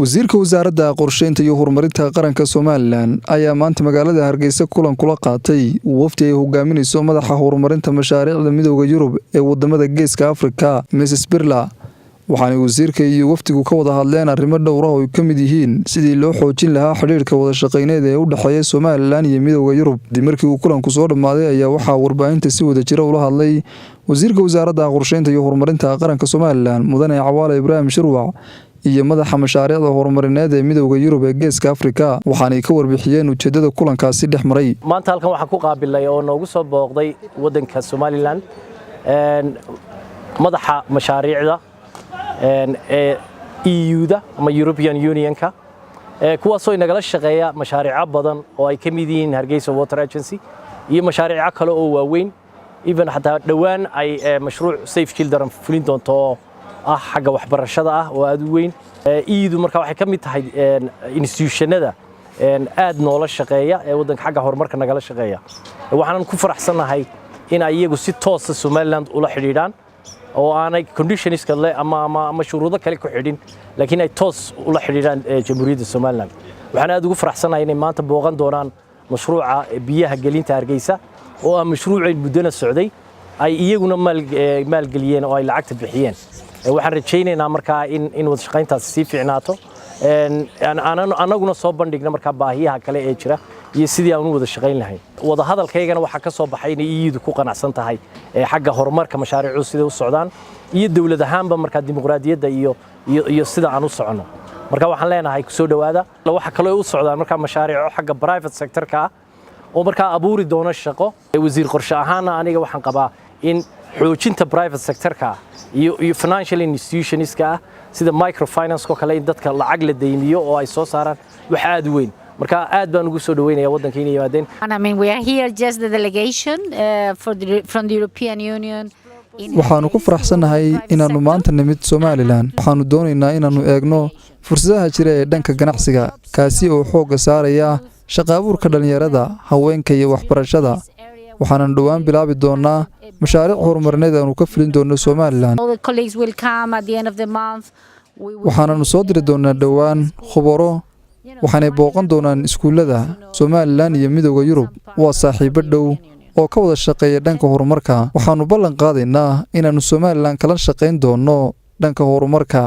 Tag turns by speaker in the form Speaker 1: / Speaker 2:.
Speaker 1: Wasiirka Qorshaynta iyo Horumarinta qaranka Somaliland ayaa maanta magaalada Hargeysa kulan kula qaatay wafdi ay hogaaminayso Madaxa Horumarinta Mashaariicda Midawga Yurub ee wadamada Geeska Afrika Mrs. Birla waxaana wasiirka iyo wafdigu ka wada hadleen arrimo dhowr ah oo ka mid yihiin sidii loo xoojin lahaa xiriirka wada shaqeyneed ee u dhaxeeya Somaliland iyo Midawga Yurub. Markii uu kulanku soo dhamaaday ayaa waxa warbaahinta si wada jira ula hadlay Wasiirka Qorshaynta iyo Horumarinta qaranka Somaliland Mudane Cawaale Ibrahim Shirwac iyo Madaxa Mashaariicda Horumarineed ee Midawga Yurub ee Geeska Afrika waxaanay ka warbixiyeen ujeedada kulankaasi dhexmaray.
Speaker 2: Maanta halkan waxaan ku qaabilay oo noogu soo booqday wadanka Somaliland Madaxa Mashaariicda EU-da ama European Union-ka kuwaasoo inagala shaqeeya mashaariic badan oo ay ka mid yihiin Hargeysa Water Agency iyo mashaariic kale oo waaweyn even hatta dhawaan ay mashruuc Safe Children fulin doonto xagga waxbarashada oo aad u weyn EU-du marka waxay ka mid tahay institutionada aad noola shaqeeya ee wadanka xagga horumarka nagala shaqeeya waxaan ku faraxsanahay in ay iyagu si toos ah Somaliland ula xiriiraan oo aanay conditions kale ama shuruudo kale ku xidhin laakiin ay toos ula xiriiraan Jamhuuriyadda Somaliland waxaan aad ugu faraxsanahay inay maanta booqan doonaan mashruuca biyaha gelinta Hargeysa oo ah mashruuc muddana socday ay iyaguna maalgeliyeen oo ay lacagta bixiyeen waxaan rajaynaynaa markaa in wada shaqayntaas si fiicnaato anaguna soo bandhigna markaa baahiyaha kale ee jira iyo sidii aan u wada shaqayn lahayn wada hadalkaygana waxa ka soo baxay in EU-du ku qanacsan tahay xagga horumarka mashaariicdu sida u socdaan iyo dawlad ahaanba markaa dimuqraadiyadda iyo sida aan u socono marka waxaan leenahay ku soo dhawaada waxa kale oo u socdaan markaa mashaariico xagga private sector-ka oo markaa abuuri doona shaqo wasiir qorshe ahaan aniga waxaan qabaa in xoojinta private sector-ka iyo financial institutions-ka sida microfinance ko kale in dadka lacag la deymiyo oo ay soo saaraan wax aad u weyn marka aad baan ugu soo dhaweynaya wadanka inay yimaadeen.
Speaker 3: I mean we are here just the delegation from the European Union.
Speaker 1: Waxaanu ku faraxsanahay inaanu maanta nimid Somaliland waxaanu doonaynaa inaanu eegno fursadaha jira ee dhanka ganacsiga kaasi oo xoog saaraya shaqo abuurka dhalinyarada haweenka iyo waxbarashada waxaan dhawaan bilaabi doonaa mashaariic horumarineed oo ka fulin doono Somaliland. Waxaanu soo diri doonaa dhawaan khubaro waxaanay booqan doonaan iskuulada Somaliland iyo Midawga Yurub waa saaxiibo dhow oo ka wada shaqeeya dhanka horumarka waxaanu ballan qaadaynaa inaanu Somaliland kala shaqeyn doono dhanka horumarka.